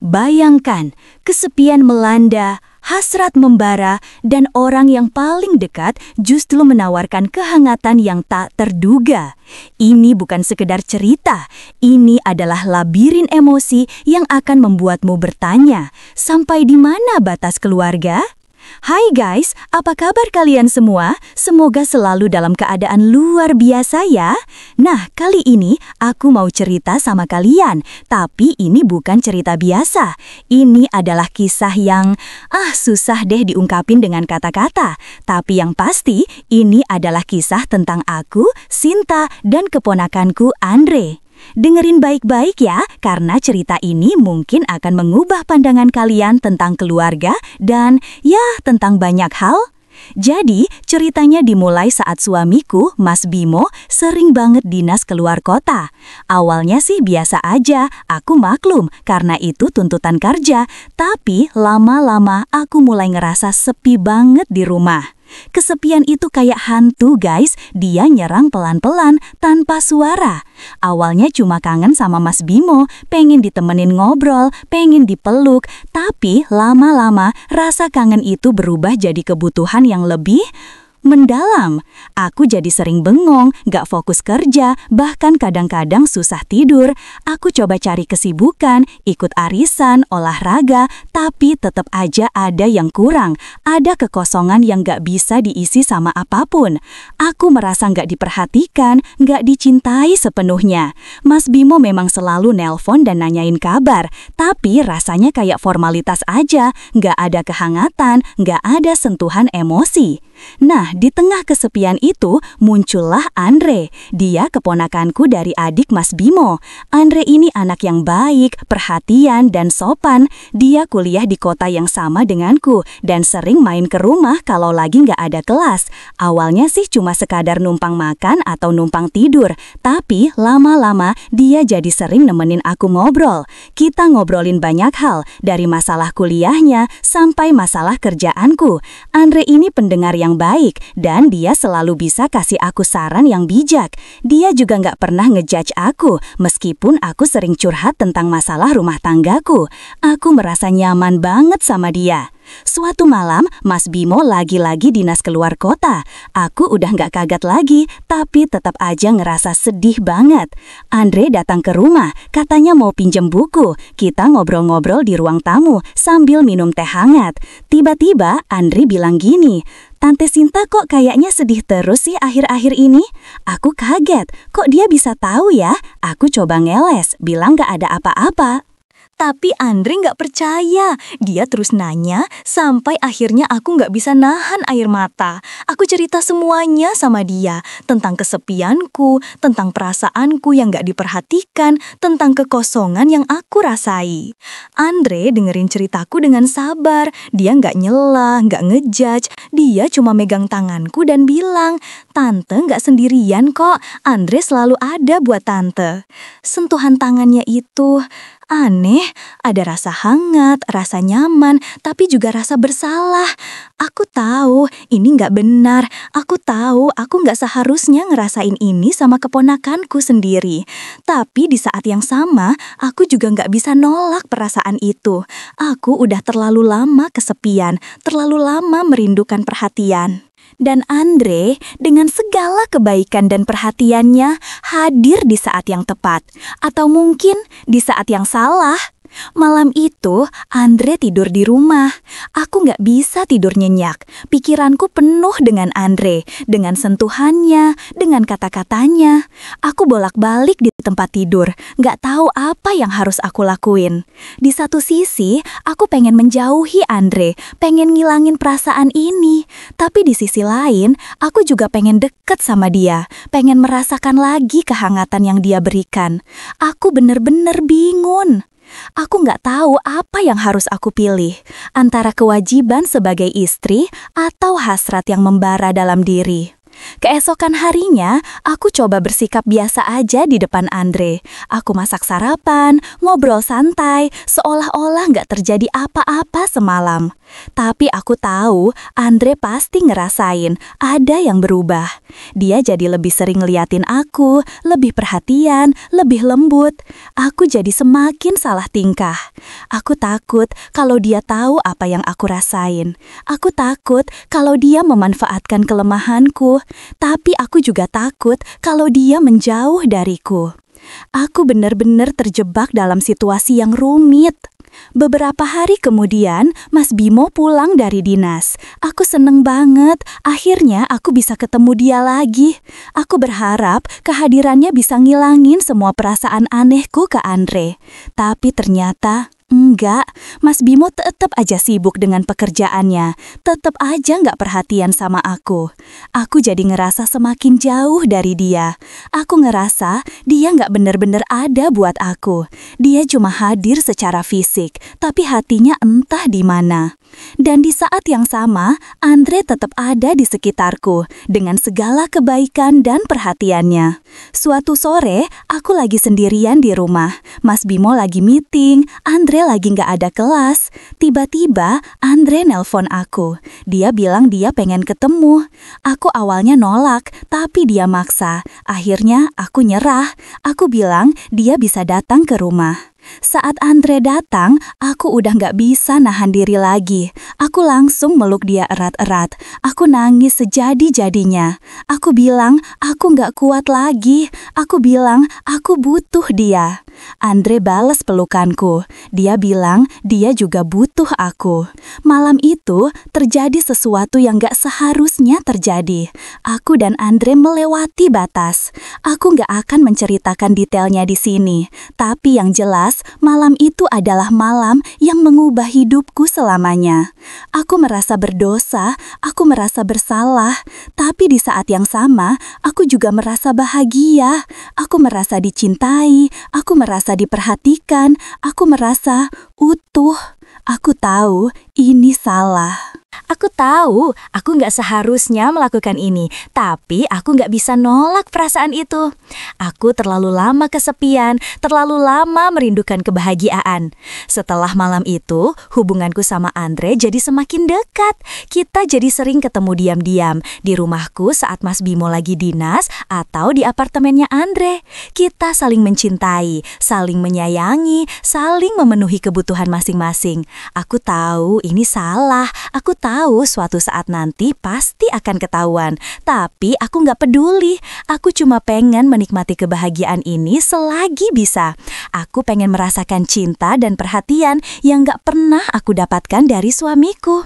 Bayangkan, kesepian melanda, hasrat membara, dan orang yang paling dekat justru menawarkan kehangatan yang tak terduga. Ini bukan sekedar cerita, ini adalah labirin emosi yang akan membuatmu bertanya, sampai di mana batas keluarga? Hai guys, apa kabar kalian semua? Semoga selalu dalam keadaan luar biasa ya. Nah, kali ini aku mau cerita sama kalian, tapi ini bukan cerita biasa. Ini adalah kisah yang susah deh diungkapin dengan kata-kata. Tapi yang pasti, ini adalah kisah tentang aku, Sinta, dan keponakanku Andre. Dengerin baik-baik ya, karena cerita ini mungkin akan mengubah pandangan kalian tentang keluarga dan ya tentang banyak hal. Jadi, ceritanya dimulai saat suamiku, Mas Bimo, sering banget dinas keluar kota. Awalnya sih biasa aja, aku maklum karena itu tuntutan kerja. Tapi lama-lama aku mulai ngerasa sepi banget di rumah. Kesepian itu kayak hantu guys, dia nyerang pelan-pelan tanpa suara. Awalnya cuma kangen sama Mas Bimo, pengen ditemenin ngobrol, pengen dipeluk. Tapi lama-lama rasa kangen itu berubah jadi kebutuhan yang lebih mendalam. Aku jadi sering bengong, gak fokus kerja, bahkan kadang-kadang susah tidur. Aku coba cari kesibukan, ikut arisan, olahraga, tapi tetap aja ada yang kurang. Ada kekosongan yang gak bisa diisi sama apapun. Aku merasa gak diperhatikan, gak dicintai sepenuhnya. Mas Bimo memang selalu nelpon dan nanyain kabar, tapi rasanya kayak formalitas aja, gak ada kehangatan, gak ada sentuhan emosi. Nah, di tengah kesepian itu muncullah Andre. Dia keponakanku dari adik Mas Bimo. Andre ini anak yang baik, perhatian, dan sopan. Dia kuliah di kota yang sama denganku dan sering main ke rumah kalau lagi nggak ada kelas. Awalnya sih cuma sekadar numpang makan atau numpang tidur, tapi lama-lama dia jadi sering nemenin aku ngobrol. Kita ngobrolin banyak hal, dari masalah kuliahnya sampai masalah kerjaanku. Andre ini pendengar yang baik dan dia selalu bisa kasih aku saran yang bijak. Dia juga nggak pernah ngejudge aku meskipun aku sering curhat tentang masalah rumah tanggaku. Aku merasa nyaman banget sama dia. Suatu malam, Mas Bimo lagi-lagi dinas keluar kota. Aku udah nggak kaget lagi, tapi tetap aja ngerasa sedih banget. Andre datang ke rumah, katanya mau pinjem buku. Kita ngobrol-ngobrol di ruang tamu sambil minum teh hangat. Tiba-tiba Andre bilang gini, "Tante Sinta kok kayaknya sedih terus sih akhir-akhir ini?" Aku kaget, kok dia bisa tahu ya? Aku coba ngeles, bilang nggak ada apa-apa. Tapi Andre nggak percaya. Dia terus nanya, sampai akhirnya aku nggak bisa nahan air mata. Aku cerita semuanya sama dia, tentang kesepianku, tentang perasaanku yang nggak diperhatikan, tentang kekosongan yang aku rasai. Andre dengerin ceritaku dengan sabar. Dia nggak nyela, nggak ngejudge. Dia cuma megang tanganku dan bilang, "Tante nggak sendirian kok, Andre selalu ada buat tante." Sentuhan tangannya itu aneh, ada rasa hangat, rasa nyaman, tapi juga rasa bersalah. Aku tahu ini nggak benar, aku tahu aku nggak seharusnya ngerasain ini sama keponakanku sendiri. Tapi di saat yang sama, aku juga nggak bisa nolak perasaan itu. Aku udah terlalu lama kesepian, terlalu lama merindukan perhatian. Dan Andre dengan segala kebaikan dan perhatiannya hadir di saat yang tepat. Atau mungkin di saat yang salah. Malam itu, Andre tidur di rumah. Aku nggak bisa tidur nyenyak. Pikiranku penuh dengan Andre, dengan sentuhannya, dengan kata-katanya. Aku bolak-balik di tempat tidur, nggak tahu apa yang harus aku lakuin. Di satu sisi, aku pengen menjauhi Andre, pengen ngilangin perasaan ini. Tapi di sisi lain, aku juga pengen deket sama dia, pengen merasakan lagi kehangatan yang dia berikan. Aku bener-bener bingung. Aku nggak tahu apa yang harus aku pilih, antara kewajiban sebagai istri atau hasrat yang membara dalam diri. Keesokan harinya, aku coba bersikap biasa aja di depan Andre. Aku masak sarapan, ngobrol santai, seolah-olah nggak terjadi apa-apa semalam. Tapi aku tahu Andre pasti ngerasain ada yang berubah. Dia jadi lebih sering ngeliatin aku, lebih perhatian, lebih lembut. Aku jadi semakin salah tingkah. Aku takut kalau dia tahu apa yang aku rasain. Aku takut kalau dia memanfaatkan kelemahanku. Tapi aku juga takut kalau dia menjauh dariku. Aku benar-benar terjebak dalam situasi yang rumit. Beberapa hari kemudian, Mas Bimo pulang dari dinas. Aku seneng banget, akhirnya aku bisa ketemu dia lagi. Aku berharap kehadirannya bisa ngilangin semua perasaan anehku ke Andre. Tapi ternyata enggak, Mas Bimo tetap aja sibuk dengan pekerjaannya, tetap aja nggak perhatian sama aku. Aku jadi ngerasa semakin jauh dari dia. Aku ngerasa dia nggak bener-bener ada buat aku. Dia cuma hadir secara fisik, tapi hatinya entah di mana. Dan di saat yang sama, Andre tetap ada di sekitarku dengan segala kebaikan dan perhatiannya. Suatu sore, aku lagi sendirian di rumah. Mas Bimo lagi meeting, Andre lagi nggak ada kelas. Tiba-tiba, Andre nelpon aku. Dia bilang dia pengen ketemu. Aku awalnya nolak, tapi dia maksa. Akhirnya, aku nyerah. Aku bilang dia bisa datang ke rumah. Saat Andre datang, aku udah gak bisa nahan diri lagi. Aku langsung meluk dia erat-erat. Aku nangis sejadi-jadinya. Aku bilang, aku gak kuat lagi. Aku bilang, aku butuh dia. Andre balas pelukanku. Dia bilang, dia juga butuh aku. Malam itu, terjadi sesuatu yang gak seharusnya terjadi. Aku dan Andre melewati batas. Aku gak akan menceritakan detailnya di sini. Tapi yang jelas, malam itu adalah malam yang mengubah hidupku selamanya. Aku merasa berdosa, aku merasa bersalah, tapi di saat yang sama, aku juga merasa bahagia. Aku merasa dicintai, aku merasa diperhatikan, aku merasa utuh. Aku tahu ini salah. Aku tahu, aku nggak seharusnya melakukan ini, tapi aku nggak bisa nolak perasaan itu. Aku terlalu lama kesepian, terlalu lama merindukan kebahagiaan. Setelah malam itu, hubunganku sama Andre jadi semakin dekat. Kita jadi sering ketemu diam-diam di rumahku saat Mas Bimo lagi dinas atau di apartemennya Andre. Kita saling mencintai, saling menyayangi, saling memenuhi kebutuhan masing-masing. Aku tahu ini salah, aku tahu suatu saat nanti pasti akan ketahuan. Tapi aku nggak peduli. Aku cuma pengen menikmati kebahagiaan ini selagi bisa. Aku pengen merasakan cinta dan perhatian yang nggak pernah aku dapatkan dari suamiku.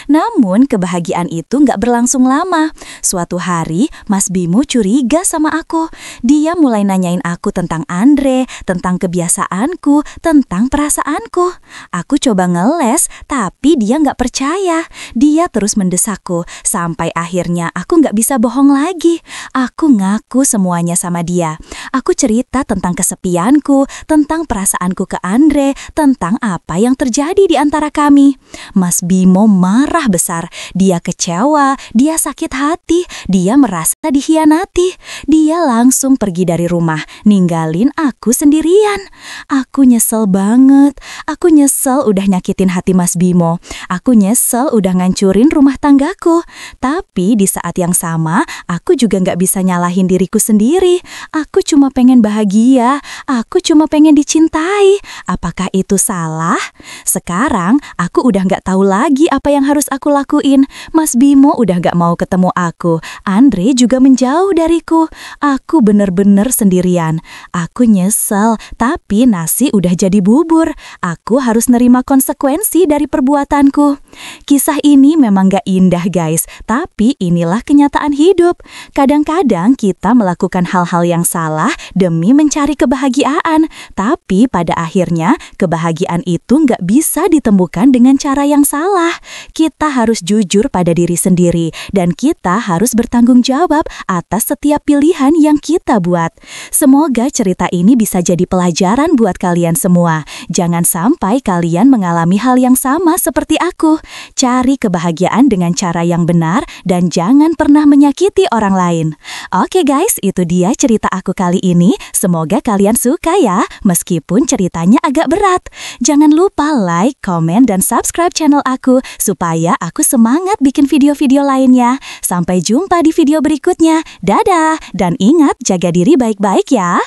Namun kebahagiaan itu nggak berlangsung lama. Suatu hari Mas Bimo curiga sama aku. Dia mulai nanyain aku tentang Andre, tentang kebiasaanku, tentang perasaanku. Aku coba ngeles, tapi dia nggak percaya. Dia terus mendesakku, sampai akhirnya aku nggak bisa bohong lagi. Aku ngaku semuanya sama dia. Aku cerita tentang kesepianku, tentang perasaanku ke Andre, tentang apa yang terjadi di antara kami. Mas Bimo marah besar, dia kecewa, dia sakit hati, dia merasa dikhianati. Dia langsung pergi dari rumah, ninggalin aku sendirian. Aku nyesel banget, aku nyesel udah nyakitin hati Mas Bimo. Aku nyesel udah ngancurin rumah tanggaku. Tapi di saat yang sama, aku juga gak bisa nyalahin diriku sendiri. Aku cuma pengen bahagia, aku cuma pengen dicintai. Apakah itu salah? Sekarang, aku udah gak tahu lagi apa yang harus aku lakuin. Mas Bimo udah gak mau ketemu aku. Andre juga menjauh dariku. Aku bener-bener sendirian. Aku nyesel, tapi nasi udah jadi bubur. Aku harus nerima konsekuensi dari perbuatanku. Kisah ini memang gak indah guys, tapi inilah kenyataan hidup. Kadang-kadang kita melakukan hal-hal yang salah demi mencari kebahagiaan. Tapi pada akhirnya, kebahagiaan itu gak bisa ditemukan dengan cara yang salah. kita harus jujur pada diri sendiri dan kita harus bertanggung jawab atas setiap pilihan yang kita buat. Semoga cerita ini bisa jadi pelajaran buat kalian semua. Jangan sampai kalian mengalami hal yang sama seperti aku. Cari kebahagiaan dengan cara yang benar dan jangan pernah menyakiti orang lain. Oke guys, itu dia cerita aku kali ini. Semoga kalian suka ya, meskipun ceritanya agak berat. Jangan lupa like, komen, dan subscribe channel aku supaya aku semangat bikin video-video lainnya. Sampai jumpa di video berikutnya. Dadah, dan ingat jaga diri baik-baik ya.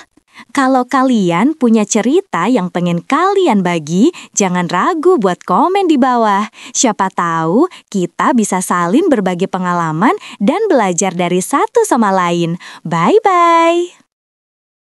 Kalau kalian punya cerita yang pengen kalian bagi, jangan ragu buat komen di bawah. Siapa tahu kita bisa saling berbagi pengalaman dan belajar dari satu sama lain. Bye-bye.